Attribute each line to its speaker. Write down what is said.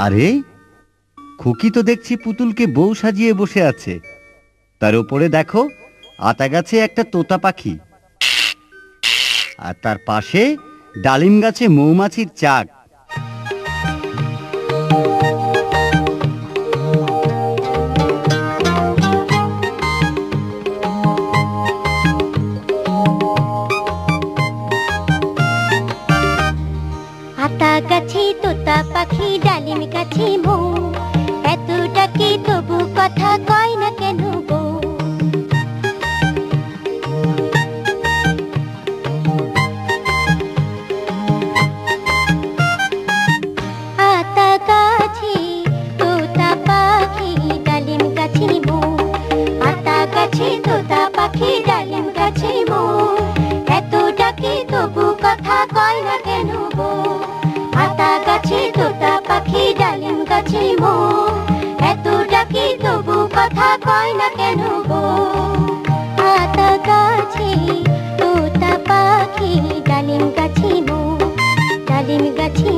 Speaker 1: আরে খুকি তো দেখছি পুতুলকে বউ সাজিয়ে বসে আছে। তার উপরে দেখো আতা গাছে একটা তোতা পাখি, আর তার পাশে ডালিম গাছে মৌমাছির চাক।
Speaker 2: আতা গাছে তোতা পাখি, ডালিম গাছে মৌ, এতটা কি তবু কথা কয় না কেন গো? আতা গাছে তোতা পাখি, ডালিম গাছে মৌ, আতা গাছে তোতা পাখি, ডালিম গাছে মৌ, এতটা কি তবু কথা কয় না কেন গো? আতা গাছে তোতা পাখি, ডালিম গাছে মৌ, এতটা কি তবু কথা কয় না কেন গো? আতা গাছে তোতা পাখি, ডালিম গাছে মৌ, ডালিম গাছে